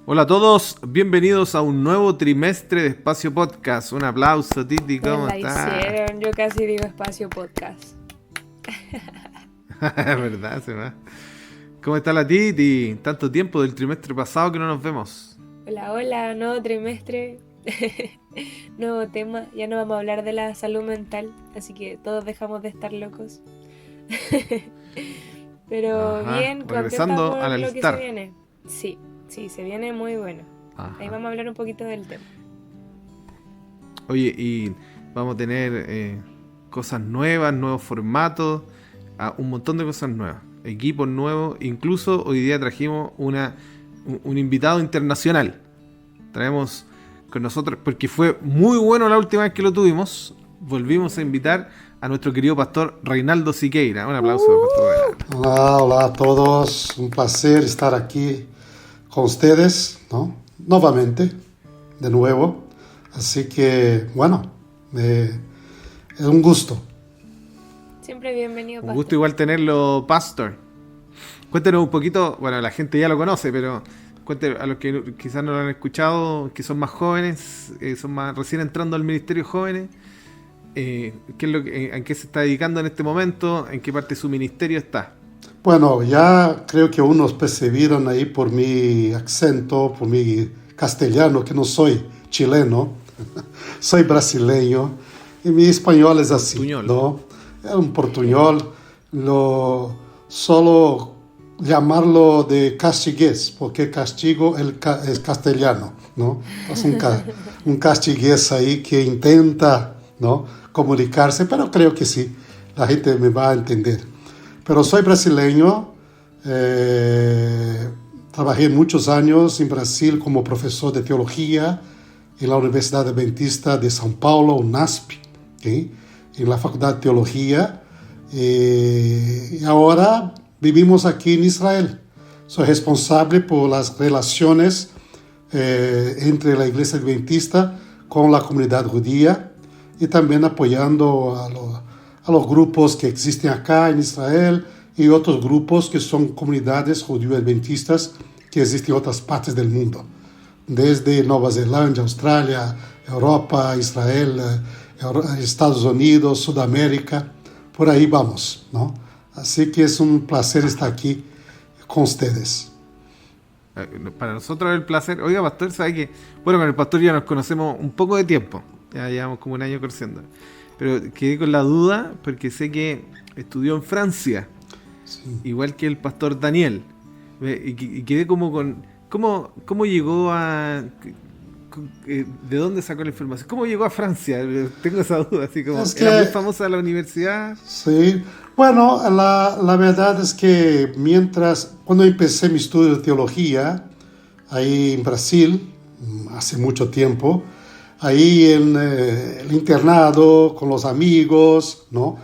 Hola a todos, bienvenidos a un nuevo trimestre de Espacio Podcast. Un aplauso, Titi, ¿cómo Pues la estás? hicieron, yo casi digo espacio podcast. ¿Verdad? Se va. ¿Cómo está la Titi? Tanto tiempo del trimestre pasado que no nos vemos. Hola, hola, nuevo trimestre, nuevo tema. Ya no vamos a hablar de la salud mental, así que todos dejamos de estar locos. Pero Ajá, bien, contenta regresando por al lo que se alistar. viene. Sí, se viene muy bueno. Ahí Ajá. vamos a hablar un poquito del tema. Oye, y vamos a tener cosas nuevas, nuevos formatos, un montón de cosas nuevas, equipos nuevos. Incluso hoy día trajimos un invitado internacional. Traemos con nosotros, porque fue muy bueno la última vez que lo tuvimos. Volvimos a invitar a nuestro querido pastor Reinaldo Siqueira. Un aplauso al pastor Reinaldo. Hola, hola a todos. Un placer estar aquí con ustedes, ¿no? Nuevamente, de nuevo. Así que, bueno, es un gusto. Siempre bienvenido, Un pastor. gusto igual tenerlo, pastor. Cuéntenos un poquito, bueno, la gente ya lo conoce, pero cuéntenos a los que quizás no lo han escuchado, que son más jóvenes, son más recién entrando al ministerio jóvenes, ¿qué es en qué se está dedicando en este momento? ¿En qué parte de su ministerio está? Bueno, ya creo que unos percibieron ahí por mi acento, por mi castellano, que no soy chileno, soy brasileño, y mi español es así, Portuñol. ¿no? Es un portuñol, solo llamarlo de castigués, porque castigo es castellano, ¿no? Es un castigués ahí que intenta, ¿no?, comunicarse, pero creo que sí, la gente me va a entender. Pero soy brasileño, trabajé muchos años en Brasil como profesor de teología en la Universidad Adventista de São Paulo, UNASP, ¿sí?, en la Facultad de Teología, y ahora vivimos aquí en Israel. Soy responsable por las relaciones entre la Iglesia Adventista con la comunidad judía y también apoyando a los grupos que existen acá en Israel y otros grupos que son comunidades judío-adventistas que existen en otras partes del mundo, desde Nueva Zelanda, Australia, Europa, Israel, Estados Unidos, Sudamérica, por ahí vamos, ¿no? Así que es un placer estar aquí con ustedes. Para nosotros es el placer. Oiga, pastor, ¿sabe que? Bueno, con el pastor ya nos conocemos un poco de tiempo, ya llevamos como un año conociendo. Pero quedé con la duda porque sé que estudió en Francia, Sí. igual que el pastor Daniel. Y quedé como con... ¿Cómo llegó a... ¿De dónde sacó la información? ¿Cómo llegó a Francia? Tengo esa duda, así como... Es ¿Era muy que- famosa la universidad? Sí, bueno, la verdad es que cuando empecé mi estudio de teología, ahí en Brasil, hace mucho tiempo, ahí en el internado, con los amigos, ¿no?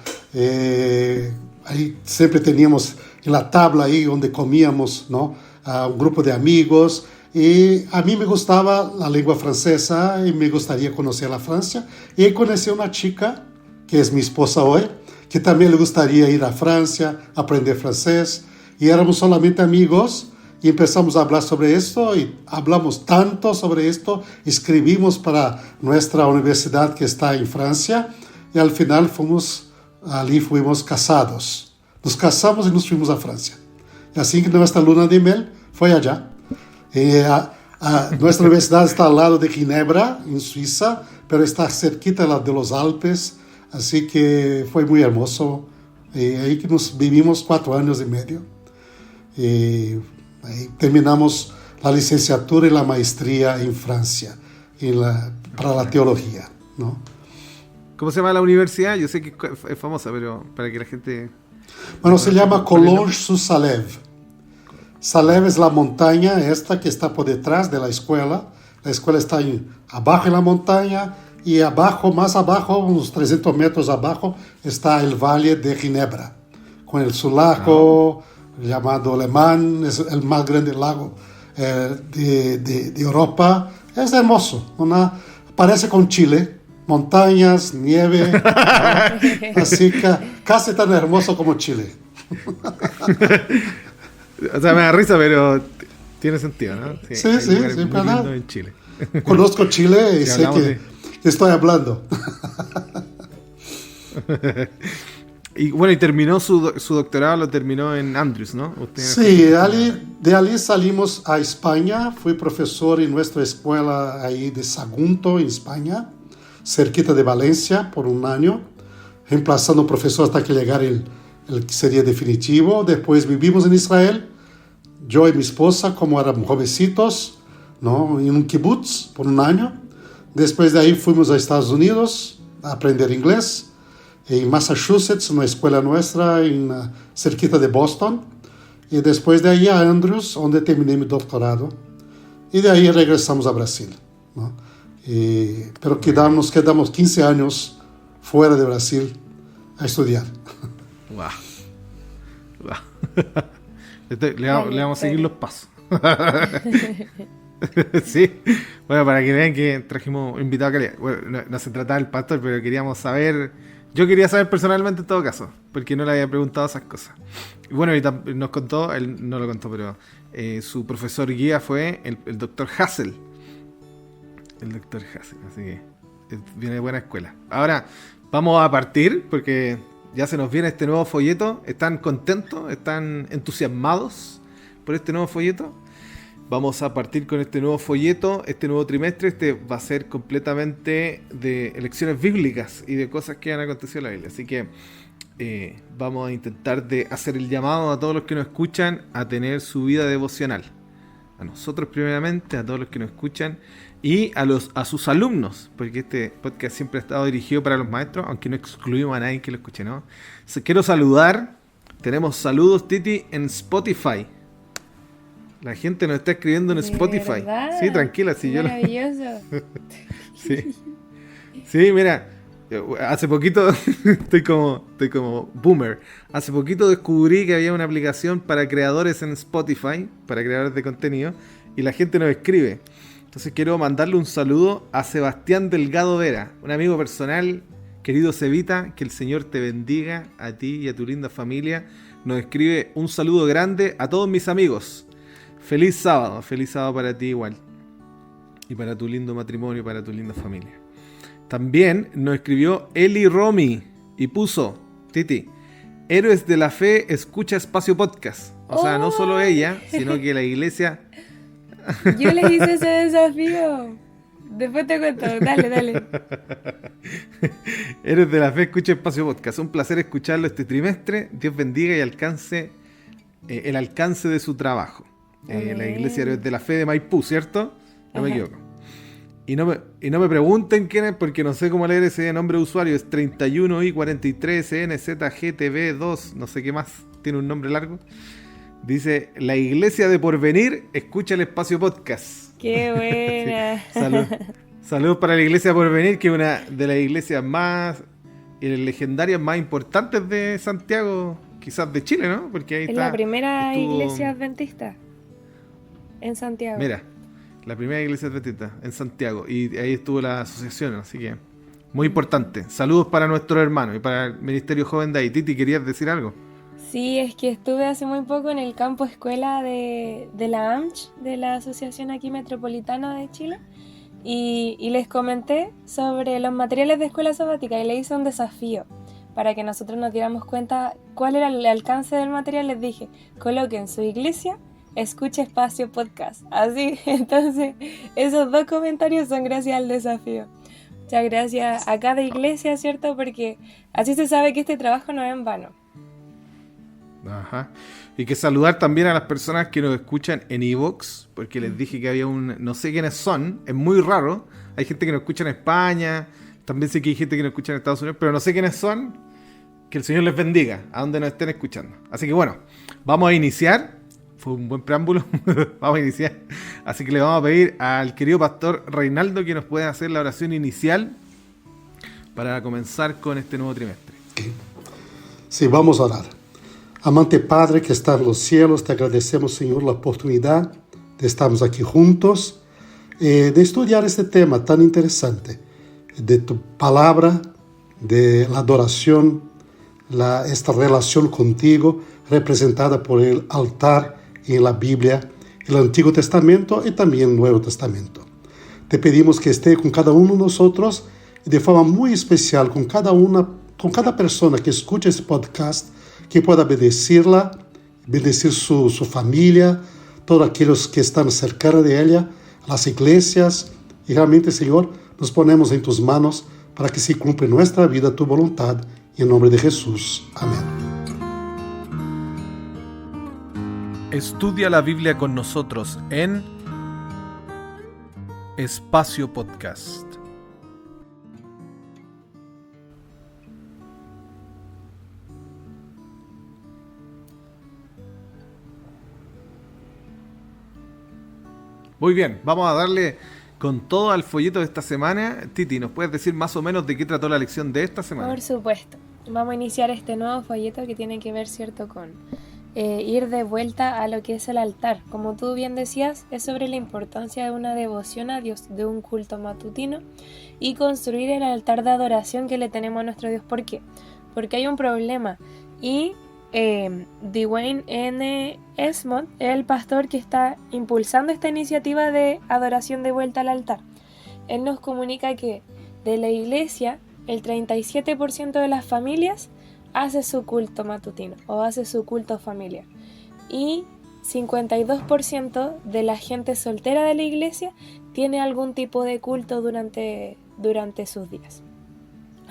Ahí siempre teníamos en la tabla ahí donde comíamos, ¿no?, a un grupo de amigos, y a mí me gustaba la lengua francesa y me gustaría conocer la Francia, y conocí a una chica, que es mi esposa hoy, que también le gustaría ir a Francia, aprender francés, y éramos solamente amigos, y empezamos a hablar sobre esto, y hablamos tanto sobre esto, escribimos para nuestra universidad que está en Francia, y al final fuimos casados. Nos casamos y nos fuimos a Francia. Y así que nuestra luna de miel fue allá. Nuestra universidad está al lado de Ginebra, en Suiza, pero está cerquita de los Alpes, así que fue muy hermoso. Ahí que nos vivimos 4 años y medio. Ahí terminamos la licenciatura y la maestría en Francia para la teología, ¿no? ¿Cómo se llama la universidad? Yo sé que es famosa, pero para que la gente... Bueno, se llama Collonges-sur-Salève. Salève es la montaña esta que está por detrás de la escuela. La escuela está abajo en la montaña y abajo, más abajo, unos 300 metros abajo, está el Valle de Ginebra, con su lago llamado Le Mans, es el más grande lago de Europa. Es hermoso, parece con Chile, montañas, nieve, ¿no? Así que casi tan hermoso como Chile. O sea, me da risa, pero Tiene sentido, ¿no? Sí, hay sí, lugares sí, muy ¿verdad? lindos en Chile. Conozco Chile y Si sé hablamos que estoy hablando. Y bueno, y terminó su doctorado, lo terminó en Andrews, ¿no? Sí, de allí salimos a España. Fui profesor en nuestra escuela ahí de Sagunto, en España, cerquita de Valencia, por un año, reemplazando profesor hasta que llegara el que sería definitivo. Después vivimos en Israel, yo y mi esposa, como éramos jovencitos, ¿no? En un kibutz por un año. Después de ahí fuimos a Estados Unidos a aprender inglés, en Massachusetts, una escuela nuestra, cerquita de Boston. Y después de ahí a Andrews, donde terminé mi doctorado. Y de ahí regresamos a Brasil, ¿no? Pero nos quedamos 15 años fuera de Brasil a estudiar. Wow. Le vamos a seguir los pasos. Sí, bueno, para que vean que trajimos invitado a calidad. Bueno, no se trataba del pastor, pero queríamos saber. Yo quería saber personalmente en todo caso, porque no le había preguntado esas cosas. Y bueno, nos contó, él no lo contó, pero su profesor guía fue el doctor Hassel. El doctor Hassel, así que viene de buena escuela. Ahora vamos a partir, porque ya se nos viene este nuevo folleto. ¿Están contentos? ¿Están entusiasmados por este nuevo folleto? Vamos a partir con este nuevo folleto, este nuevo trimestre. Este va a ser completamente de lecciones bíblicas y de cosas que han acontecido en la Biblia. Así que vamos a intentar de hacer el llamado a todos los que nos escuchan a tener su vida devocional. A nosotros primeramente, a todos los que nos escuchan y a sus alumnos, porque este podcast siempre ha estado dirigido para los maestros, aunque no excluimos a nadie que lo escuche, ¿no? Quiero saludar, tenemos saludos, Titi, en Spotify. La gente nos está escribiendo en Spotify. ¿Verdad? Sí, tranquila, si yo Maravilloso. Sí, mira, hace poquito estoy como boomer. Hace poquito descubrí que había una aplicación para creadores en Spotify, para creadores de contenido, y la gente nos escribe. Entonces quiero mandarle un saludo a Sebastián Delgado Vera, un amigo personal, querido Cevita, que el Señor te bendiga a ti y a tu linda familia. Nos escribe un saludo grande a todos mis amigos. Feliz sábado para ti igual. Y para tu lindo matrimonio y para tu linda familia. También nos escribió Eli Romy y puso, Titi, Héroes de la Fe escucha Espacio Podcast. O sea, no solo ella, sino que la iglesia... Yo les hice ese desafío. Después te cuento, dale. Héroes de la Fe escucha Espacio Podcast. Un placer escucharlo este trimestre. Dios bendiga y alcance el alcance de su trabajo. La iglesia Héroes de la Fe de Maipú, ¿cierto? No me equivoco. Y no me pregunten quién es, porque no sé cómo leer ese nombre de usuario. Es 31i43nzgtv2, no sé qué más. Tiene un nombre largo. Dice, la iglesia de Porvenir escucha el Espacio Podcast. ¡Qué buena! Sí. Saludos para la iglesia de Porvenir, que es una de las iglesias más legendarias, más importantes de Santiago, quizás de Chile, ¿no? Porque ahí es está, la primera iglesia adventista en Santiago. Mira, la primera iglesia adventista en Santiago, y ahí estuvo la asociación, así que muy importante. Saludos para nuestros hermanos y para el Ministerio Joven de ahí. Titi, ¿querías decir algo? Sí, es que estuve hace muy poco en el campo escuela de la AMCH, de la Asociación aquí Metropolitana de Chile, y les comenté sobre los materiales de escuela sabática y le hice un desafío para que nosotros nos diéramos cuenta cuál era el alcance del material. Les dije, coloquen su iglesia, escuche Espacio Podcast. Así, entonces, esos dos comentarios son gracias al desafío. Muchas gracias a cada iglesia, ¿cierto? Porque así se sabe que este trabajo no es en vano. Ajá. Y que saludar también a las personas que nos escuchan en iVoox, porque les dije que había no sé quiénes son, es muy raro. Hay gente que nos escucha en España, también sé que hay gente que nos escucha en Estados Unidos, pero no sé quiénes son. Que el Señor les bendiga a donde nos estén escuchando. Así que bueno, vamos a iniciar. Fue un buen preámbulo. Vamos a iniciar. Así que le vamos a pedir al querido pastor Reinaldo que nos pueda hacer la oración inicial para comenzar con este nuevo trimestre. Sí, vamos a orar. Amante Padre que está en los cielos, te agradecemos, Señor, la oportunidad de estarnos aquí juntos, de estudiar este tema tan interesante, de tu palabra, de la adoración, esta relación contigo, representada por el altar en la Biblia, el Antiguo Testamento y también el Nuevo Testamento. Te pedimos que esté con cada uno de nosotros y de forma muy especial con cada persona que escuche este podcast, que pueda bendecirla, bendecir su familia, todos aquellos que están cerca de ella, las iglesias. Y realmente, Señor, nos ponemos en tus manos para que se cumpla en nuestra vida tu voluntad. En nombre de Jesús. Amén. Estudia la Biblia con nosotros en Espacio Podcast. Muy bien, vamos a darle con todo al folleto de esta semana. Titi, ¿nos puedes decir más o menos de qué trató la lección de esta semana? Por supuesto. Vamos a iniciar este nuevo folleto que tiene que ver, ¿cierto?, con ir de vuelta a lo que es el altar. Como tú bien decías, es sobre la importancia de una devoción a Dios, de un culto matutino y construir el altar de adoración que le tenemos a nuestro Dios. ¿Por qué? Porque hay un problema y Dwayne N. Esmond es el pastor que está impulsando esta iniciativa de adoración de vuelta al altar. Él nos comunica que de la iglesia el 37% de las familias hace su culto matutino o hace su culto familiar y 52% de la gente soltera de la iglesia tiene algún tipo de culto durante sus días.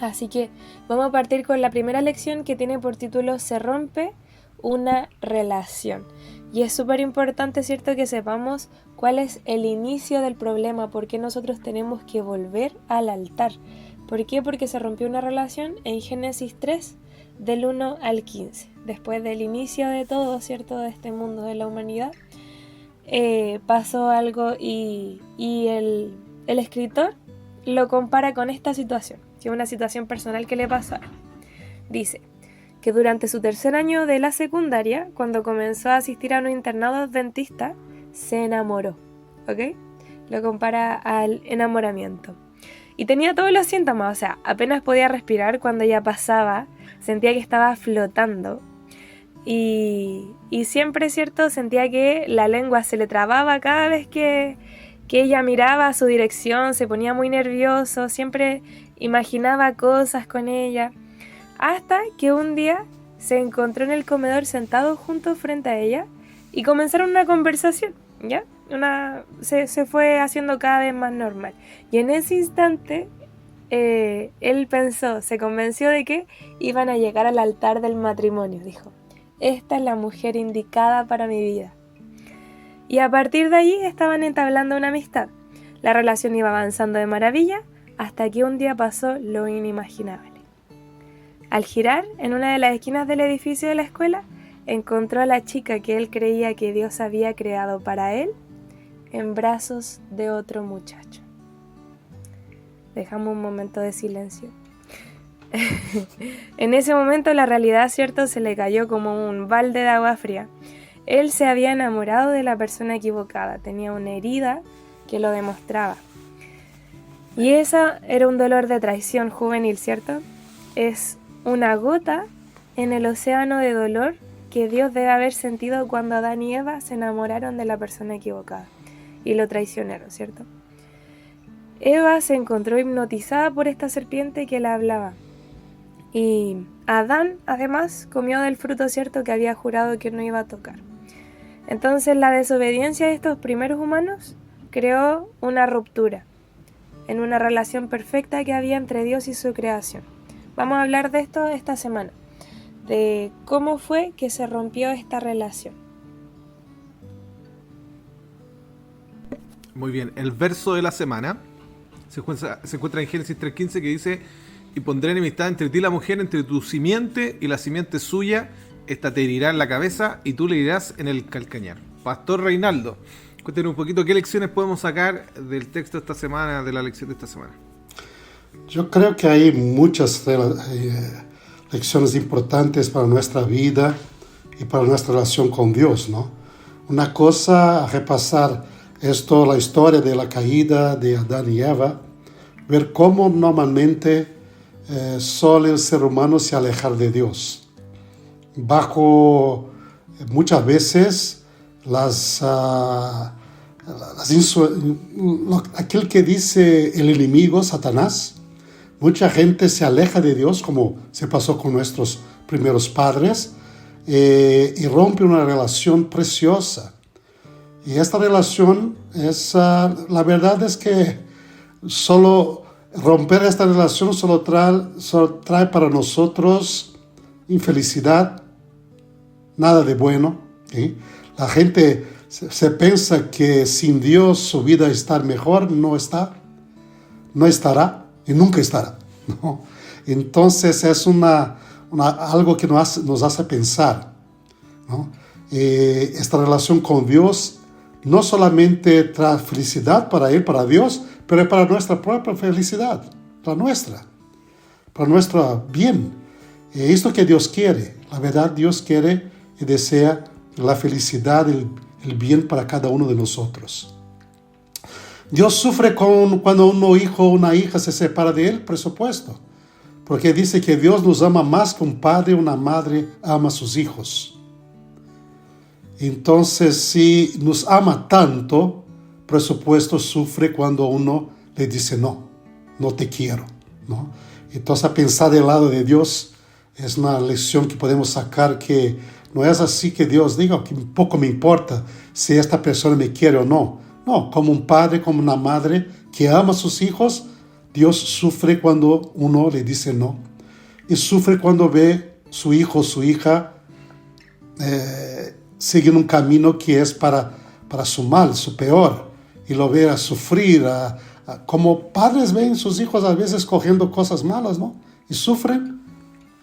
Así que vamos a partir con la primera lección, que tiene por título Se rompe una relación. Y es súper importante, ¿cierto?, que sepamos cuál es el inicio del problema, por qué nosotros tenemos que volver al altar. ¿Por qué? Porque se rompió una relación en Génesis 3, del 1 al 15. Después del inicio de todo, ¿cierto?, de este mundo de la humanidad, pasó algo y el escritor lo compara con esta situación, que es una situación personal que le pasó a él. Dice que durante su tercer año de la secundaria, cuando comenzó a asistir a un internado adventista, se enamoró, ¿ok? Lo compara al enamoramiento. Y tenía todos los síntomas, o sea, apenas podía respirar cuando ella pasaba, sentía que estaba flotando. Y siempre, ¿cierto?, sentía que la lengua se le trababa cada vez que ella miraba a su dirección, se ponía muy nervioso, siempre imaginaba cosas con ella, hasta que un día se encontró en el comedor sentado junto frente a ella y comenzaron una conversación, ¿ya? Se fue haciendo cada vez más normal. Y en ese instante él se convenció de que iban a llegar al altar del matrimonio. Dijo, esta es la mujer indicada para mi vida. Y a partir de allí estaban entablando una amistad. La relación iba avanzando de maravilla hasta que un día pasó lo inimaginable. Al girar en una de las esquinas del edificio de la escuela, encontró a la chica que él creía que Dios había creado para él en brazos de otro muchacho. Dejamos un momento de silencio. En ese momento la realidad, ¿cierto?, se le cayó como un balde de agua fría. Él se había enamorado de la persona equivocada, tenía una herida que lo demostraba. Y esa era un dolor de traición juvenil, ¿cierto? Es una gota en el océano de dolor que Dios debe haber sentido cuando Adán y Eva se enamoraron de la persona equivocada y lo traicionaron, ¿cierto? Eva se encontró hipnotizada por esta serpiente que la hablaba. Y Adán, además, comió del fruto, ¿cierto?, que había jurado que no iba a tocar. Entonces la desobediencia de estos primeros humanos creó una ruptura en una relación perfecta que había entre Dios y su creación. Vamos a hablar de esto esta semana, de cómo fue que se rompió esta relación. Muy bien, el verso de la semana se encuentra en Génesis 3:15, que dice: y pondré enemistad entre ti y la mujer, entre tu simiente y la simiente suya, esta te herirá en la cabeza y tú le herirás en el calcañar. Pastor Reinaldo, cuéntenos un poquito qué lecciones podemos sacar del texto de esta semana, de la lección de esta semana. Yo creo que hay muchas lecciones importantes para nuestra vida y para nuestra relación con Dios, ¿no? Una cosa a repasar esto, la historia de la caída de Adán y Eva, ver cómo normalmente suele el ser humano se alejar de Dios. Bajo muchas veces las, aquel que dice el enemigo, Satanás. Mucha gente se aleja de Dios, como se pasó con nuestros primeros padres, y rompe una relación preciosa. Y esta relación la verdad es que solo romper esta relación solo trae para nosotros infelicidad, nada de bueno. ¿Sí? La gente se piensa que sin Dios su vida está mejor, no estará y nunca estará, ¿no? Entonces es algo que nos hace pensar, ¿no? Esta relación con Dios no solamente trae felicidad para Él, para Dios, pero para nuestra propia felicidad, para nuestro bien. Esto que Dios quiere, la verdad, Dios quiere y desea la felicidad, el bien para cada uno de nosotros. Dios sufre cuando un hijo o una hija se separa de Él, por supuesto, porque dice que Dios nos ama más que un padre o una madre ama a sus hijos. Entonces, si nos ama tanto, por supuesto, sufre cuando uno le dice no te quiero, ¿no? Entonces, a pensar del lado de Dios es una lección que podemos sacar, que no es así que Dios diga que poco me importa si esta persona me quiere o no. No, como un padre, como una madre que ama a sus hijos, Dios sufre cuando uno le dice no. Y sufre cuando ve su hijo o su hija seguir un camino que es para su mal, su peor. Y lo ve a sufrir. Como padres ven sus hijos a veces cogiendo cosas malas, ¿no? Y sufren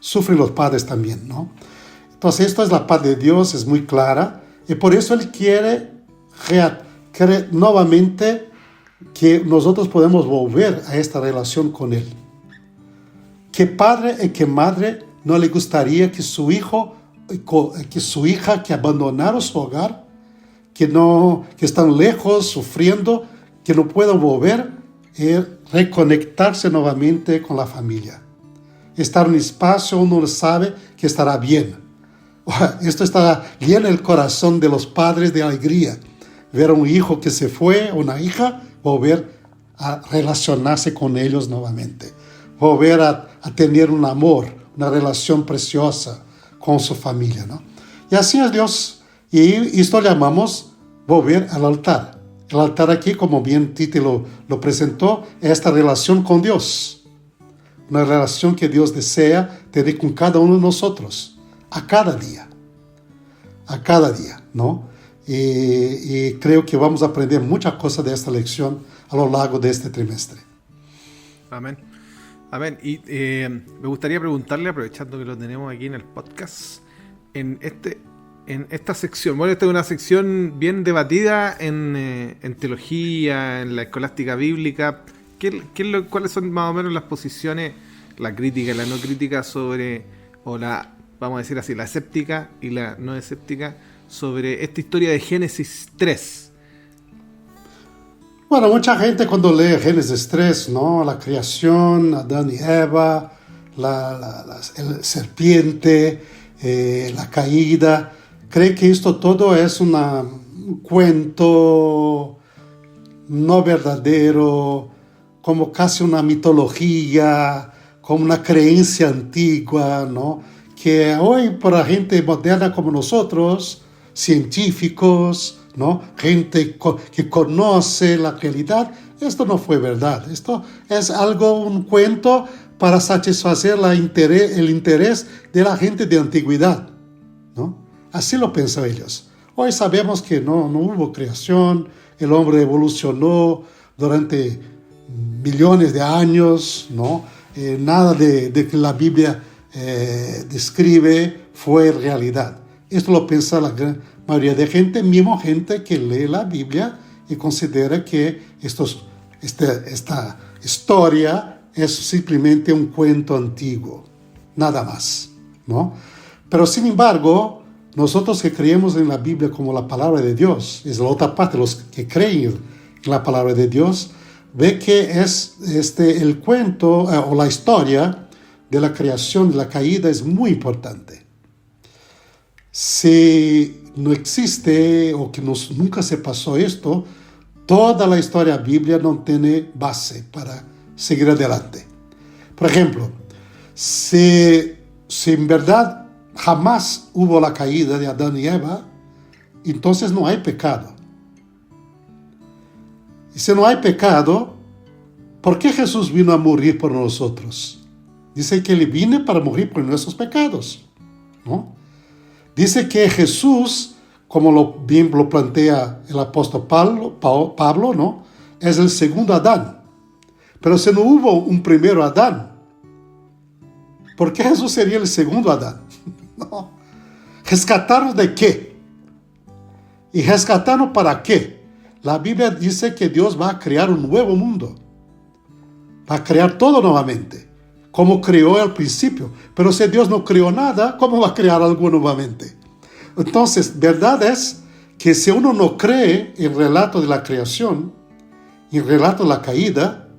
los padres también, ¿no? Entonces, esto es la paz de Dios, es muy clara. Y por eso Él quiere nuevamente que nosotros podemos volver a esta relación con Él. ¿Qué padre y qué madre no le gustaría que su hijo, que su hija que abandonaron su hogar, que están lejos, sufriendo, que no puedan volver y reconectarse nuevamente con la familia? Estar en un espacio uno sabe que estará bien. Esto llena el corazón de los padres de alegría. Ver a un hijo que se fue, una hija, volver a relacionarse con ellos nuevamente. Volver a tener un amor, una relación preciosa con su familia, ¿no? Y así es Dios. Y esto llamamos volver al altar. El altar aquí, como bien Titi lo presentó, es esta relación con Dios. Una relación que Dios desea tener con cada uno de nosotros, a cada día, ¿no? Y creo que vamos a aprender muchas cosas de esta lección a lo largo de este trimestre. Amén. Amén. Y me gustaría preguntarle, aprovechando que lo tenemos aquí en el podcast, en esta sección, bueno, esta es una sección bien debatida en teología, en la escolástica bíblica. ¿Cuáles son más o menos las posiciones, la crítica y la no crítica sobre, vamos a decir así, la escéptica y la no escéptica, sobre esta historia de Génesis 3? Bueno, mucha gente cuando lee Génesis 3, ¿no? La creación, Adán y Eva, el serpiente, la caída, cree que esto todo es un cuento no verdadero, como casi una mitología, como una creencia antigua, ¿no? Que hoy para gente moderna como nosotros, científicos, ¿no? Gente que conoce la realidad, esto no fue verdad. Esto es un cuento para satisfacer el interés de la gente de antigüedad, ¿no? Así lo pensan ellos. Hoy sabemos que no hubo creación, el hombre evolucionó durante millones de años, ¿no? Nada de que la Biblia describe fue realidad. Esto lo piensa la gran mayoría de gente, mismo gente que lee la Biblia y considera que esta historia es simplemente un cuento antiguo, nada más, ¿no? Pero sin embargo, nosotros que creemos en la Biblia como la palabra de Dios, es la otra parte, los que creen en la palabra de Dios, ve que es el cuento o la historia de la creación, de la caída, es muy importante. Si no existe o que nunca se pasó esto, toda la historia bíblica no tiene base para seguir adelante. Por ejemplo, si en verdad jamás hubo la caída de Adán y Eva, entonces no hay pecado. Y si no hay pecado, ¿por qué Jesús vino a morir por nosotros? Dice que Él vino para morir por nuestros pecados, ¿no? Dice que Jesús, como bien lo plantea el apóstol Pablo, ¿no? Es el segundo Adán. Pero si no hubo un primero Adán, ¿por qué Jesús sería el segundo Adán? No. ¿Rescatarnos de qué? ¿Y rescatarnos para qué? La Biblia dice que Dios va a crear un nuevo mundo. Va a crear todo nuevamente, como creó al principio. Pero si Dios no creó nada, ¿cómo va a crear algo nuevamente? Entonces, verdad es que si uno no cree en el relato de la creación, en el relato de la caída,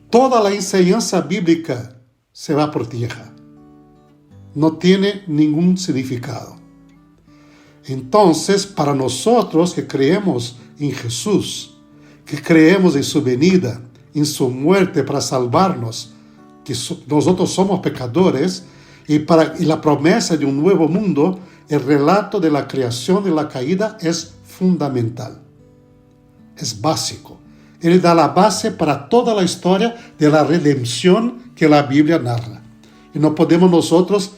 toda la enseñanza bíblica se va por tierra. No tiene ningún significado. Entonces, para nosotros que creemos en Jesús, que creemos en su venida, en su muerte para salvarnos, que nosotros somos pecadores, y la promesa de un nuevo mundo, el relato de la creación y la caída es fundamental. Es básico. Él da la base para toda la historia de la redención que la Biblia narra. Y no podemos nosotros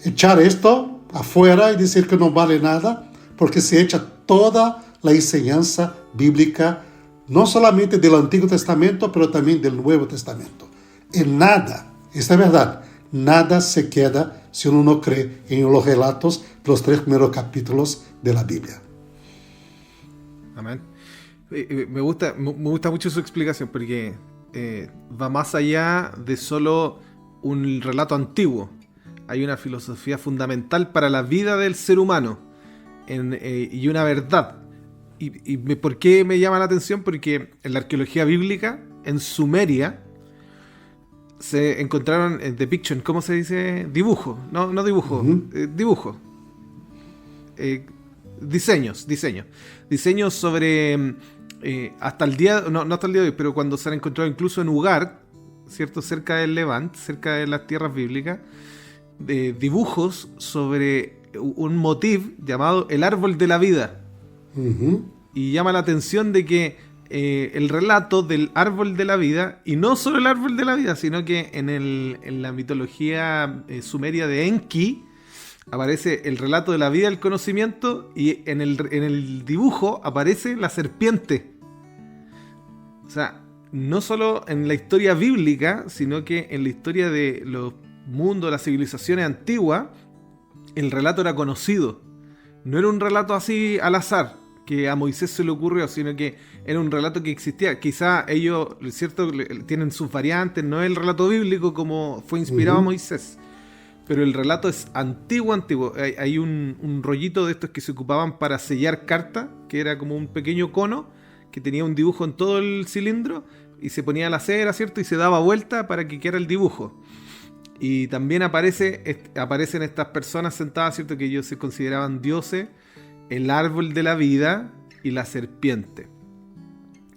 echar esto afuera y decir que no vale nada, porque se echa toda la enseñanza bíblica, no solamente del Antiguo Testamento, pero también del Nuevo Testamento. En nada, esta es verdad, nada se queda si uno no cree en los relatos de los 3 primeros capítulos de la Biblia. Amén. Me gusta mucho su explicación porque va más allá de solo un relato antiguo. Hay una filosofía fundamental para la vida del ser humano y una verdad. ¿Por qué me llama la atención? Porque en la arqueología bíblica, en Sumeria, se encontraron depiction, ¿cómo se dice? Dibujo, no dibujo, dibujo. Diseños sobre hasta el día, no hasta el día de hoy, pero cuando se han encontrado incluso en Ugar, ¿cierto? Cerca del Levant, cerca de las tierras bíblicas, dibujos sobre un motif llamado el árbol de la vida. Y llama la atención de que el relato del árbol de la vida, y no solo el árbol de la vida, sino que en la mitología sumeria de Enki aparece el relato de la vida del conocimiento, y en el dibujo aparece la serpiente. O sea, no solo en la historia bíblica, sino que en la historia de los mundos, las civilizaciones antiguas, el relato era conocido. No era un relato así al azar, que a Moisés se le ocurrió, sino que era un relato que existía. Quizá ellos, cierto, tienen sus variantes, no es el relato bíblico como fue inspirado a Moisés, pero el relato es antiguo. Hay un rollito de estos que se ocupaban para sellar carta, que era como un pequeño cono, que tenía un dibujo en todo el cilindro, y se ponía la cera, ¿cierto? Y se daba vuelta para que quedara el dibujo. Y también aparecen estas personas sentadas, ¿cierto? Que ellos se consideraban dioses, el árbol de la vida y la serpiente.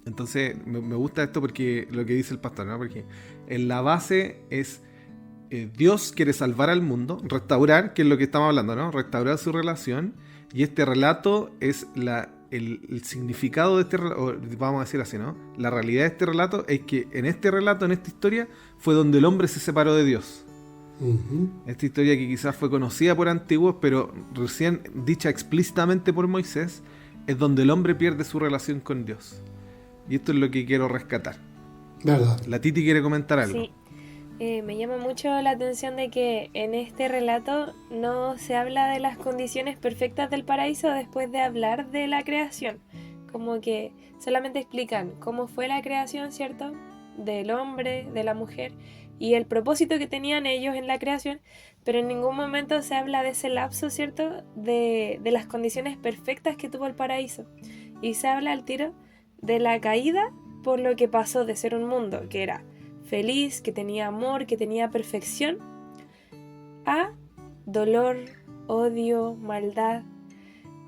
Entonces me gusta esto porque lo que dice el pastor, ¿no? Porque en la base es Dios quiere salvar al mundo, restaurar, que es lo que estamos hablando, ¿no? Restaurar su relación, y este relato es el significado de este relato, vamos a decir así, ¿no? La realidad de este relato es que en este relato, en esta historia, fue donde el hombre se separó de Dios. Esta historia que quizás fue conocida por antiguos, pero recién dicha explícitamente por Moisés, es donde el hombre pierde su relación con Dios. Y esto es lo que quiero rescatar. ¿Verdad? La Titi quiere comentar algo. Sí, me llama mucho la atención de que en este relato no se habla de las condiciones perfectas del paraíso después de hablar de la creación. Como que solamente explican cómo fue la creación, ¿cierto? Del hombre, de la mujer, y el propósito que tenían ellos en la creación, pero en ningún momento se habla de ese lapso, ¿cierto? De las condiciones perfectas que tuvo el paraíso. Y se habla al tiro de la caída por lo que pasó de ser un mundo que era feliz, que tenía amor, que tenía perfección, a dolor, odio, maldad.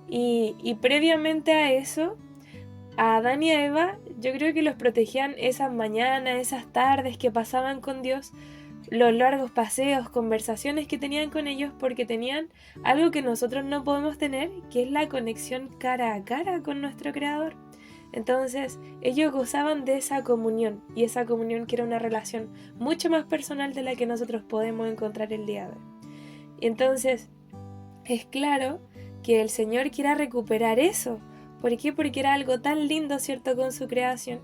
Y previamente a eso, a Adán y a Eva, yo creo que los protegían esas mañanas, esas tardes que pasaban con Dios, los largos paseos, conversaciones que tenían con ellos, porque tenían algo que nosotros no podemos tener, que es la conexión cara a cara con nuestro Creador. Entonces ellos gozaban de esa comunión, y esa comunión que era una relación mucho más personal de la que nosotros podemos encontrar el día de hoy. Y entonces es claro que el Señor quiera recuperar eso. ¿Por qué? Porque era algo tan lindo, ¿cierto?, con su creación.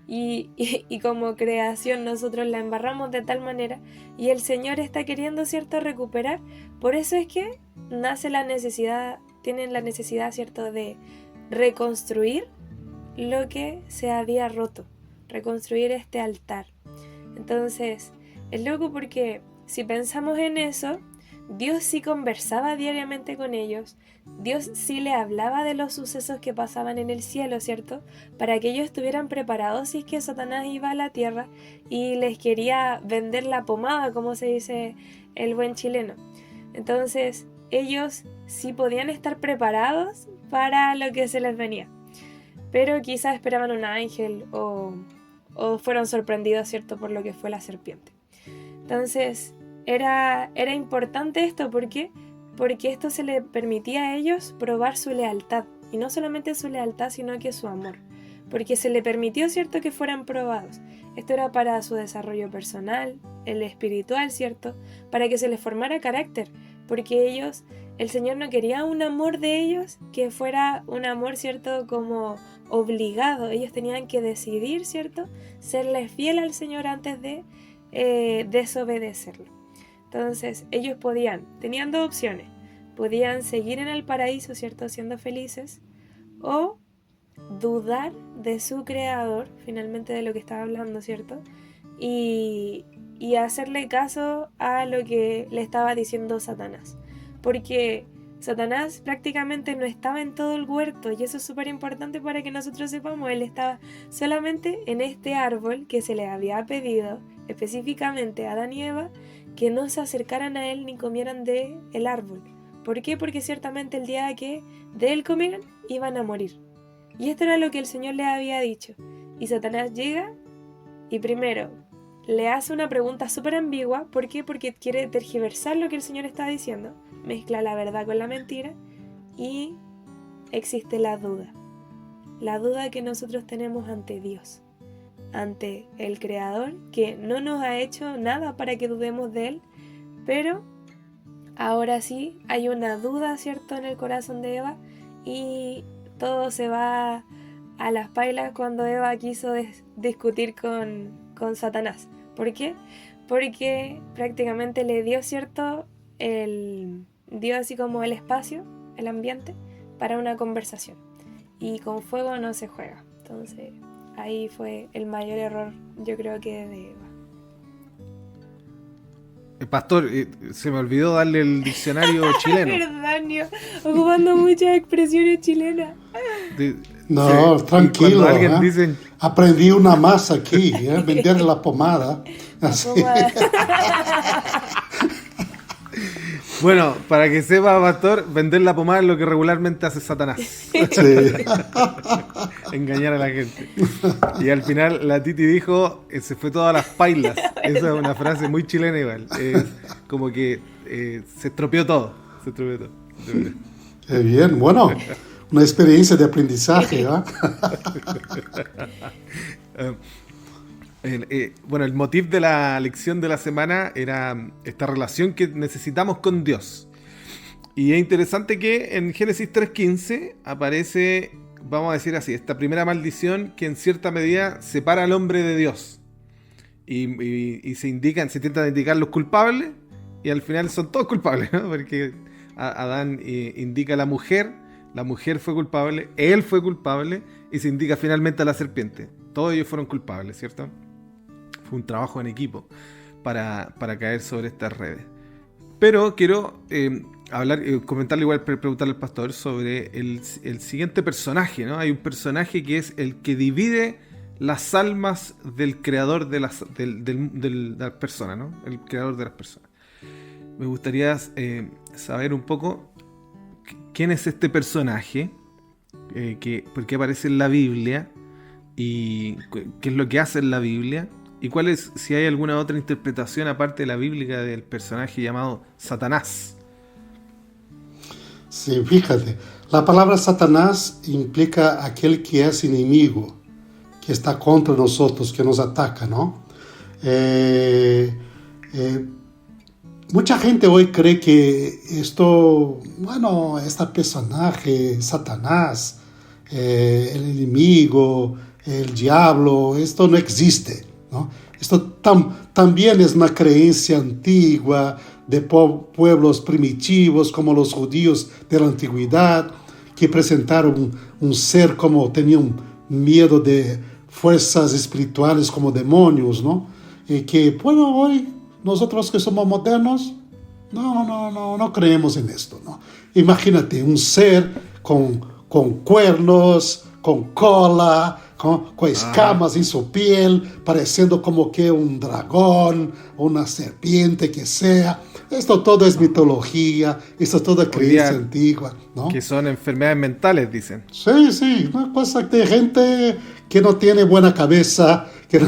Y como creación nosotros la embarramos de tal manera, y el Señor está queriendo, ¿cierto?, recuperar. Por eso es que nace la necesidad, tienen la necesidad, ¿cierto?, de reconstruir lo que se había roto, reconstruir este altar. Entonces, es loco porque si pensamos en eso, Dios sí conversaba diariamente con ellos, Dios sí le hablaba de los sucesos que pasaban en el cielo, ¿cierto? Para que ellos estuvieran preparados si es que Satanás iba a la tierra y les quería vender la pomada, como se dice el buen chileno. Entonces, ellos sí podían estar preparados para lo que se les venía. Pero quizás esperaban un ángel o fueron sorprendidos, ¿cierto?, por lo que fue la serpiente. Entonces, era importante esto, ¿por qué? Porque esto se le permitía a ellos probar su lealtad, y no solamente su lealtad, sino que su amor, porque se le permitió, ¿cierto?, que fueran probados. Esto era para su desarrollo personal, el espiritual, ¿cierto?, para que se les formara carácter, porque ellos, el Señor no quería un amor de ellos que fuera un amor, ¿cierto?, como obligado. Ellos tenían que decidir, ¿cierto?, serles fiel al Señor antes de desobedecerlo. Entonces ellos tenían dos opciones: podían seguir en el paraíso, ¿cierto?, siendo felices, o dudar de su creador, finalmente de lo que estaba hablando, ¿cierto?, y hacerle caso a lo que le estaba diciendo Satanás, porque Satanás prácticamente no estaba en todo el huerto, y eso es súper importante para que nosotros sepamos. Él estaba solamente en este árbol que se le había pedido específicamente a Adán y Eva que no se acercaran a él ni comieran de el árbol. ¿Por qué? Porque ciertamente el día que de él comieran iban a morir. Y esto era lo que el Señor les había dicho. Y Satanás llega y primero le hace una pregunta súper ambigua. ¿Por qué? Porque quiere tergiversar lo que el Señor está diciendo. Mezcla la verdad con la mentira y existe la duda. La duda que nosotros tenemos ante Dios, ante el Creador, que no nos ha hecho nada para que dudemos de Él, pero ahora sí hay una duda, ¿cierto?, en el corazón de Eva, y todo se va a las pailas cuando Eva quiso discutir con Satanás. ¿Por qué? Porque prácticamente le dio, ¿cierto?, dio así como el espacio, el ambiente, para una conversación. Y con fuego no se juega. Entonces, ahí fue el mayor error, yo creo que de Eva. Pastor, se me olvidó darle el diccionario chileno. Perdón, ocupando muchas expresiones chilenas. No, sí, tranquilo. Alguien dice... Aprendí una más aquí, vender la pomada. Bueno, para que sepa, Pastor, vender la pomada es lo que regularmente hace Satanás. Sí. Engañar a la gente. Y al final la Titi dijo, se fue todas las pailas. Esa es una frase muy chilena igual. Como que se estropeó todo. Bien, bueno, una experiencia de aprendizaje, ¿eh? Bueno, el motivo de la lección de la semana era esta relación que necesitamos con Dios. Y es interesante que en Génesis 3:15 aparece, vamos a decir así, esta primera maldición que en cierta medida separa al hombre de Dios. Y se intentan indicar los culpables, y al final son todos culpables, ¿no? Porque Adán indica a la mujer fue culpable, él fue culpable, y se indica finalmente a la serpiente. Todos ellos fueron culpables, ¿cierto? Fue un trabajo en equipo para caer sobre estas redes. Pero quiero comentarle igual, preguntarle al pastor sobre el siguiente personaje, ¿no? Hay un personaje que es el que divide las almas del creador de las personas, ¿no? El creador de las personas. Me gustaría saber un poco quién es este personaje, por qué aparece en la Biblia y qué es lo que hace en la Biblia, y cuál es, si hay alguna otra interpretación aparte de la bíblica del personaje llamado Satanás. Sí, fíjate, la palabra Satanás implica aquel que es enemigo, que está contra nosotros, que nos ataca, ¿no? Mucha gente hoy cree que este personaje, Satanás, el enemigo, el diablo, esto no existe, ¿no? Esto también es una creencia antigua de pueblos primitivos como los judíos de la antigüedad, que presentaron un ser como tenían miedo de fuerzas espirituales como demonios, ¿no? Y que, bueno, hoy nosotros que somos modernos, no creemos en esto, ¿no? Imagínate un ser con cuernos, con cola, con escamas en su piel, pareciendo como que un dragón, una serpiente que sea. Esto todo es mitología, esto todo es creencia antigua, ¿no? Que son enfermedades mentales, dicen. Sí, una cosa de gente que no tiene buena cabeza, que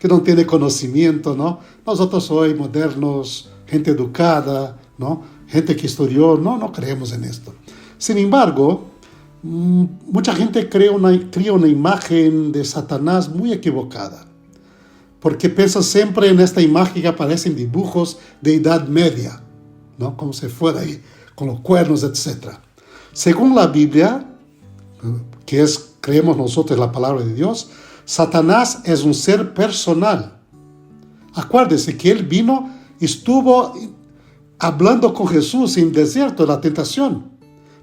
no tiene conocimiento, ¿no? Nosotros hoy modernos, gente educada, ¿no? Gente que estudió, no creemos en esto. Sin embargo, mucha gente crea una imagen de Satanás muy equivocada, porque piensa siempre en esta imagen que aparece en dibujos de Edad Media, ¿no? Como si fuera ahí, con los cuernos, etc. Según la Biblia, creemos nosotros la palabra de Dios, Satanás es un ser personal. Acuérdense que él estuvo hablando con Jesús en el desierto de la tentación.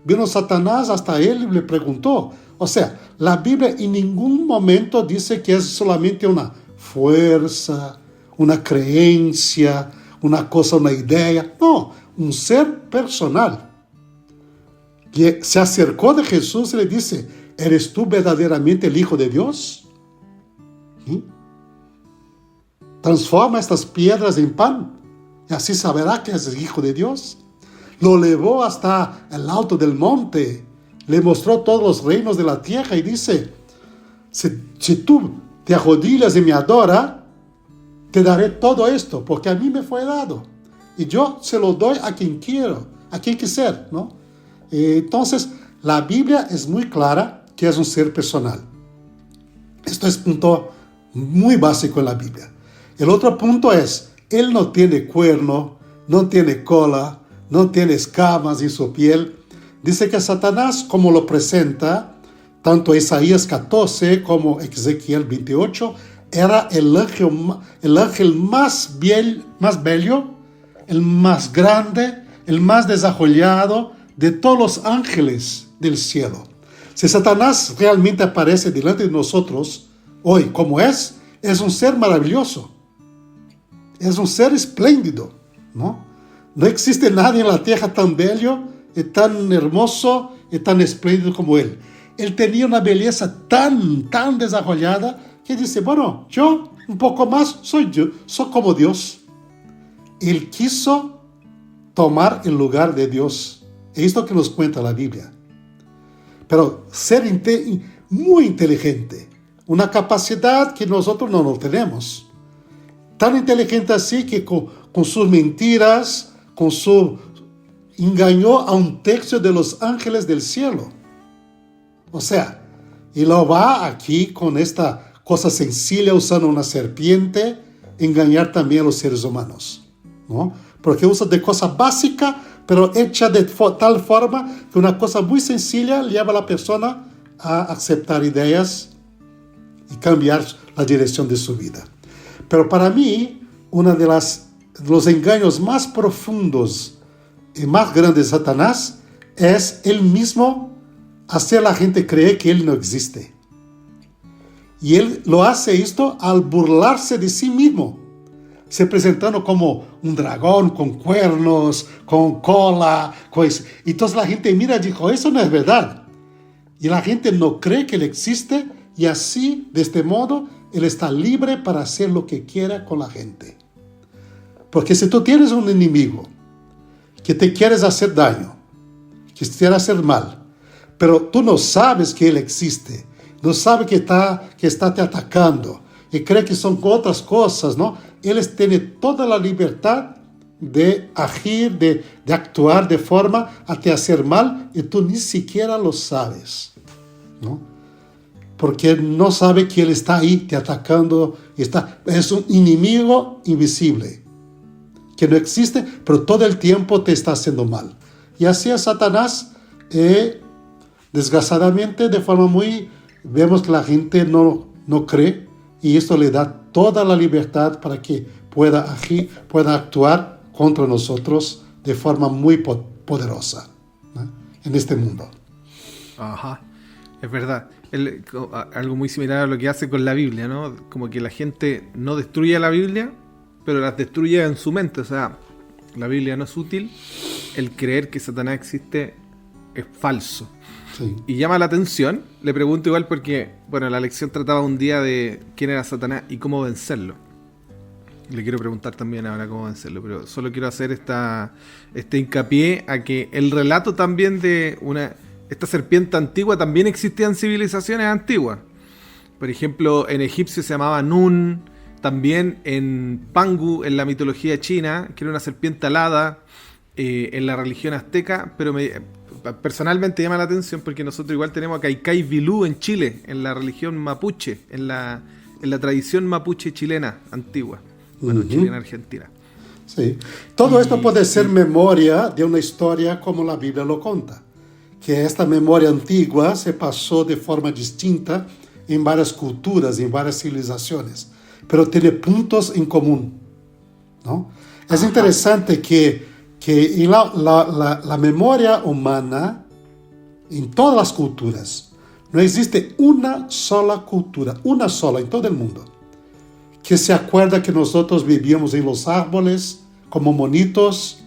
Vino Satanás hasta él y le preguntó. O sea, la Biblia en ningún momento dice que es solamente una fuerza, una creencia, una cosa, una idea. No, un ser personal. Que se acercó de Jesús y le dice, ¿eres tú verdaderamente el Hijo de Dios? ¿Sí? Transforma estas piedras en pan y así saberá que es el Hijo de Dios. Lo llevó hasta el alto del monte, le mostró todos los reinos de la tierra y dice, si tú te arrodillas y me adoras, te daré todo esto, porque a mí me fue dado. Y yo se lo doy a quien quiero, a quien quisiera, ¿no? Entonces, la Biblia es muy clara que es un ser personal. Esto es un punto muy básico en la Biblia. El otro punto es, él no tiene cuerno, no tiene cola, no tiene escamas en su piel. Dice que Satanás, como lo presenta, tanto Isaías 14 como Ezequiel 28, era el ángel más bello, el más grande, el más desarrollado de todos los ángeles del cielo. Si Satanás realmente aparece delante de nosotros, hoy como es un ser maravilloso, es un ser espléndido, ¿no? No existe nadie en la tierra tan bello, y tan hermoso y tan espléndido como él. Él tenía una belleza tan desarrollada que dice, bueno, yo un poco más soy como Dios. Él quiso tomar el lugar de Dios. Es esto que nos cuenta la Biblia. Pero ser muy inteligente, una capacidad que nosotros no tenemos. Tan inteligente así que con sus mentiras, engañó a un tercio de los ángeles del cielo. O sea, y lo va aquí con esta cosa sencilla, usando una serpiente, engañar también a los seres humanos, ¿no? Porque usa de cosa básica, pero hecha de tal forma que una cosa muy sencilla lleva a la persona a aceptar ideas y cambiar la dirección de su vida. Pero para mí, uno de los engaños más profundos y más grandes de Satanás es él mismo hacer a la gente creer que él no existe. Y él lo hace esto al burlarse de sí mismo, se presentando como un dragón con cuernos, con cola, y entonces la gente mira y dijo, eso no es verdad. Y la gente no cree que él existe, y así, de este modo, él está libre para hacer lo que quiera con la gente. Porque si tú tienes un enemigo que te quieres hacer daño, quisiera hacer mal, pero tú no sabes que él existe, no sabes que está te atacando y cree que son otras cosas, ¿no? Él tiene toda la libertad de agir, de actuar de forma a te hacer mal y tú ni siquiera lo sabes, ¿no? Porque no sabe que él está ahí te atacando, es un enemigo invisible, que no existe, pero todo el tiempo te está haciendo mal. Y así es Satanás, desgraciadamente, de forma vemos que la gente no cree, y esto le da toda la libertad para que pueda agir, pueda actuar contra nosotros de forma muy poderosa, ¿no? En este mundo. Ajá, es verdad. Algo muy similar a lo que hace con la Biblia, ¿no? Como que la gente no destruye la Biblia, pero las destruye en su mente. O sea, la Biblia no es útil. El creer que Satanás existe es falso. Sí. Y llama la atención. Le pregunto igual porque, bueno, la lección trataba un día de quién era Satanás y cómo vencerlo. Le quiero preguntar también ahora cómo vencerlo, pero solo quiero hacer este hincapié a que el relato también de esta serpiente antigua también existía en civilizaciones antiguas. Por ejemplo, en egipcio se llamaba Nun, también en Pangu, en la mitología china, que era una serpiente alada, en la religión azteca, pero personalmente llama la atención porque nosotros igual tenemos a Kaikai Vilú en Chile, en la religión mapuche, en la tradición mapuche chilena antigua. Bueno, chilena argentina. Sí. Todo esto puede ser memoria de una historia como la Biblia lo cuenta, que esta memoria antigua se pasó de forma distinta en varias culturas, en varias civilizaciones, pero tiene puntos en común, ¿no? Es interesante que en la memoria humana, en todas las culturas, no existe una sola cultura, una sola en todo el mundo, que se acuerda que nosotros vivíamos en los árboles como monitos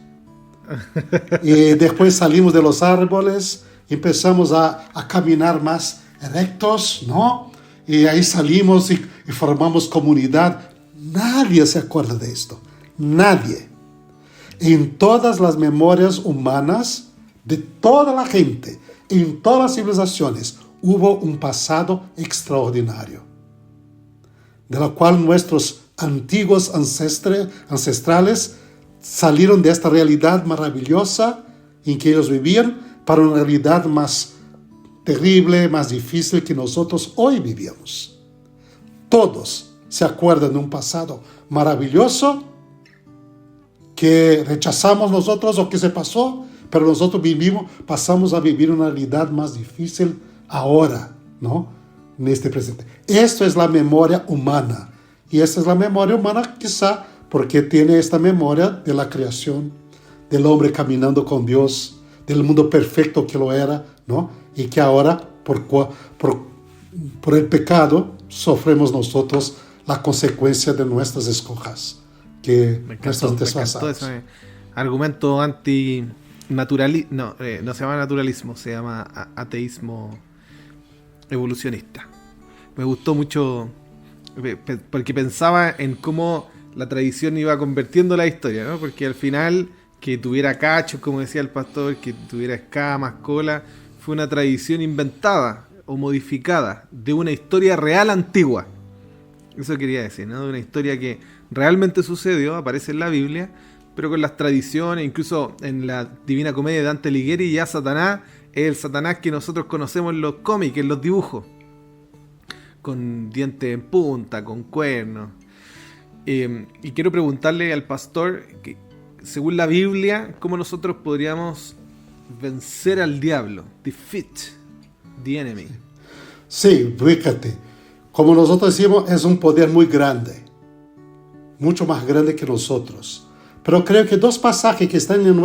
y después salimos de los árboles y empezamos a caminar más rectos, ¿no? Y ahí salimos y formamos comunidad. Nadie se acuerda de esto, nadie. En todas las memorias humanas de toda la gente, en todas las civilizaciones, hubo un pasado extraordinario, de la cual nuestros antiguos ancestrales salieron de esta realidad maravillosa en que ellos vivían para una realidad más terrible, más difícil que nosotros hoy vivimos. Todos se acuerdan de un pasado maravilloso que rechazamos nosotros o que se pasó, pero nosotros pasamos a vivir una realidad más difícil ahora, ¿no? En este presente. Esto es la memoria humana. Y esta es la memoria humana quizá porque tiene esta memoria de la creación, del hombre caminando con Dios, del mundo perfecto que lo era, ¿no? Y que ahora, por el pecado, sufrimos nosotros la consecuencia de nuestras escojas, que nuestros antepasados. Ese argumento no se llama naturalismo, se llama ateísmo evolucionista. Me gustó mucho porque pensaba en cómo la tradición iba convirtiendo la historia, ¿no? Porque al final, que tuviera cachos, como decía el pastor, que tuviera escamas, cola, fue una tradición inventada o modificada de una historia real antigua. Eso quería decir, ¿no? De una historia que realmente sucedió, aparece en la Biblia, pero con las tradiciones, incluso en la Divina Comedia de Dante Alighieri, ya Satanás es el Satanás que nosotros conocemos en los cómics, en los dibujos, con dientes en punta, con cuernos. Y quiero preguntarle al pastor, que, según la Biblia, ¿cómo nosotros podríamos vencer al diablo? Defeat the enemy. Sí, fíjate. Como nosotros decimos, es un poder muy grande, mucho más grande que nosotros. Pero creo que dos pasajes que están en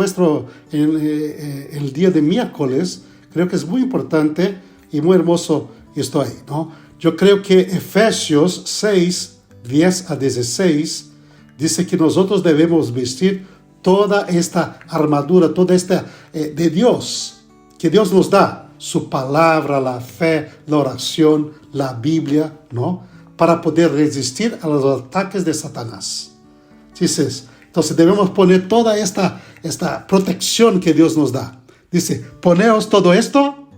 el día de miércoles, creo que es muy importante y muy hermoso esto ahí, ¿no? Yo creo que Efesios 6, 10 a 16, dice que nosotros debemos vestir toda esta armadura, toda esta de Dios, que Dios nos da, su palabra, la fe, la oración, la Biblia, ¿no? Para poder resistir a los ataques de Satanás. Dices, entonces debemos poner toda esta protección que Dios nos da. Dice, poneos todo esto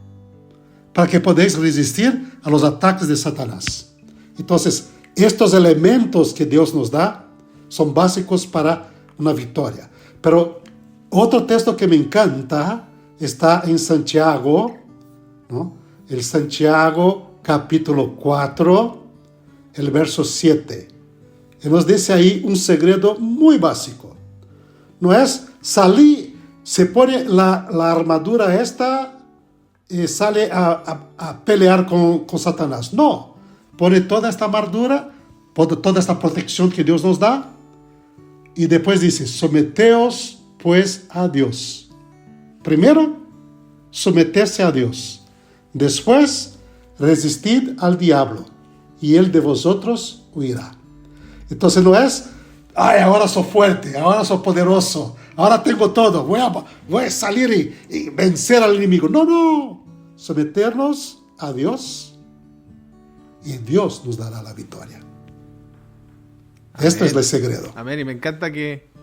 para que podáis resistir a los ataques de Satanás. Entonces, estos elementos que Dios nos da son básicos para una victoria. Pero otro texto que me encanta está en Santiago, ¿no? El Santiago capítulo 4, el verso 7. Y nos dice ahí un segredo muy básico. No es salir, se pone la armadura esta y sale a pelear con Satanás. No, pone toda esta armadura, toda esta protección que Dios nos da, y después dice, someteos pues a Dios. Primero, someterse a Dios. Después, resistid al diablo, y él de vosotros huirá. Entonces no es, ay, ahora soy fuerte, ahora soy poderoso, ahora tengo todo, voy a salir y vencer al enemigo. No, someternos a Dios y Dios nos dará la victoria. Amén. Este es el secreto. Amén, y me encanta que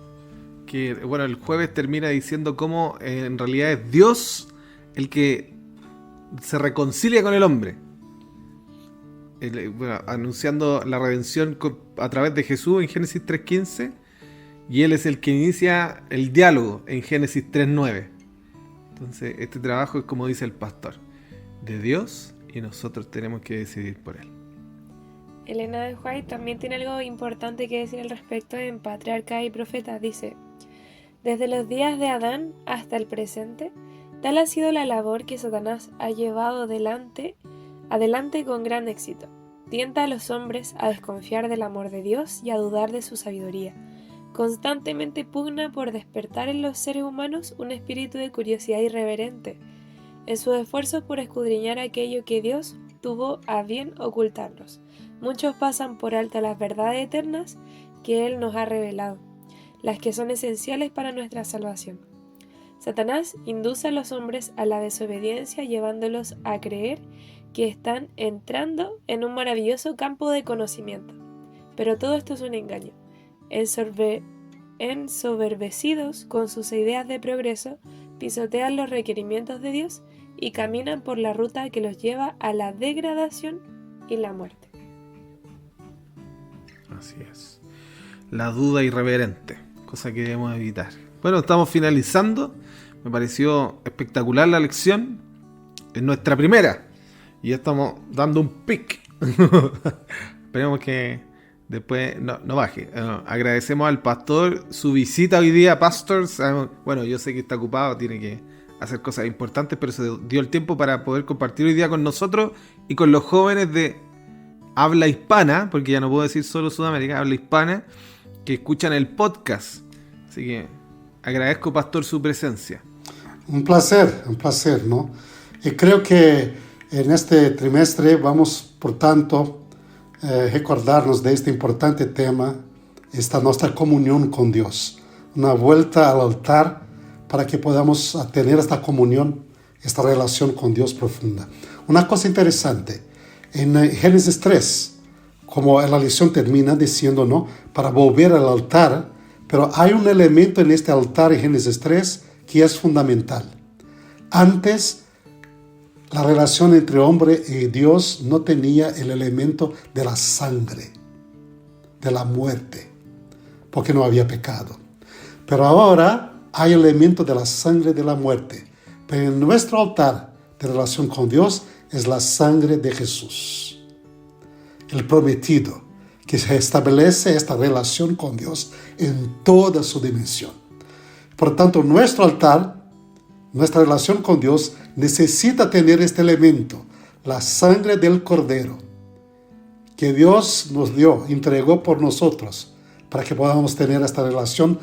bueno, el jueves termina diciendo cómo en realidad es Dios el que se reconcilia con el hombre. Bueno, anunciando la redención a través de Jesús en Génesis 3.15, y Él es el que inicia el diálogo en Génesis 3.9. Entonces este trabajo es como dice el pastor, de Dios, y nosotros tenemos que decidir por Él. Elena de White también tiene algo importante que decir al respecto en Patriarcas y Profetas. Dice, desde los días de Adán hasta el presente, tal ha sido la labor que Satanás ha llevado adelante con gran éxito. Tienta a los hombres a desconfiar del amor de Dios y a dudar de su sabiduría. Constantemente pugna por despertar en los seres humanos un espíritu de curiosidad irreverente, en sus esfuerzos por escudriñar aquello que Dios tuvo a bien ocultarnos. Muchos pasan por alto las verdades eternas que Él nos ha revelado, las que son esenciales para nuestra salvación. Satanás induce a los hombres a la desobediencia, llevándolos a creer que están entrando en un maravilloso campo de conocimiento. Pero todo esto es un engaño. Ensoberbecidos con sus ideas de progreso, pisotean los requerimientos de Dios y caminan por la ruta que los lleva a la degradación y la muerte. Así es. La duda irreverente, cosa que debemos evitar. Bueno, estamos finalizando. Me pareció espectacular la lección. Es nuestra primera. Y ya estamos dando un pic. Esperemos que después no baje. Agradecemos al pastor su visita hoy día, pastor. Bueno, yo sé que está ocupado, tiene que hacer cosas importantes, pero se dio el tiempo para poder compartir hoy día con nosotros y con los jóvenes de habla hispana, porque ya no puedo decir solo Sudamérica, habla hispana, que escuchan el podcast. Así que agradezco, pastor, su presencia. Un placer, ¿no? Y creo que en este trimestre vamos, por tanto, recordarnos de este importante tema, esta nuestra comunión con Dios. Una vuelta al altar para que podamos tener esta comunión, esta relación con Dios profunda. Una cosa interesante, en Génesis 3, como la lección termina diciendo, ¿no?, para volver al altar, pero hay un elemento en este altar en Génesis 3 que es fundamental. Antes, la relación entre hombre y Dios no tenía el elemento de la sangre, de la muerte, porque no había pecado. Pero ahora hay elemento de la sangre de la muerte. Pero en nuestro altar de relación con Dios es la sangre de Jesús, el prometido, que establece esta relación con Dios en toda su dimensión. Por tanto, nuestro altar, nuestra relación con Dios necesita tener este elemento, la sangre del Cordero, que Dios nos dio, entregó por nosotros, para que podamos tener esta relación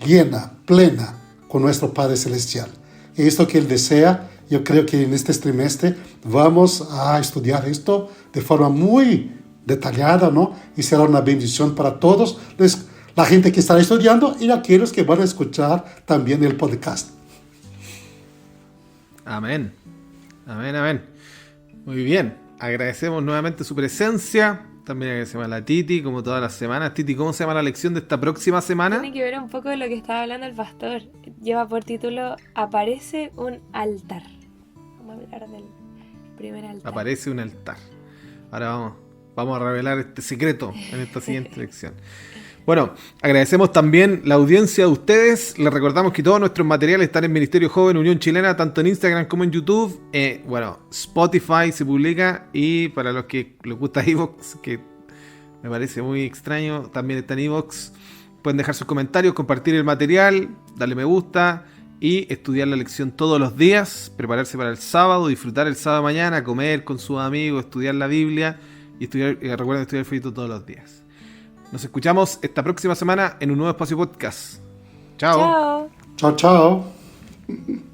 llena, plena, con nuestro Padre Celestial. Y esto que Él desea, yo creo que en este trimestre vamos a estudiar esto de forma muy detallada, ¿no? Y será una bendición para todos, la gente que estará estudiando y aquellos que van a escuchar también el podcast. Amén. Muy bien. Agradecemos nuevamente su presencia. También agradecemos a la Titi, como todas las semanas. Titi, ¿cómo se llama la lección de esta próxima semana? Tiene que ver un poco de lo que estaba hablando el pastor. Lleva por título Aparece un altar. Vamos a hablar del primer altar. Aparece un altar. Ahora vamos a revelar este secreto en esta siguiente lección. Bueno, agradecemos también la audiencia de ustedes. Les recordamos que todos nuestros materiales están en Ministerio Joven Unión Chilena, tanto en Instagram como en YouTube. Spotify se publica, y para los que les gusta iVoox, que me parece muy extraño, también está en iVoox. Pueden dejar sus comentarios, compartir el material, darle me gusta y estudiar la lección todos los días, prepararse para el sábado, disfrutar el sábado mañana, comer con sus amigos, estudiar la Biblia y recuerden estudiar el folleto todos los días. Nos escuchamos esta próxima semana en un nuevo espacio podcast. Chao. Chao. Chao, chao.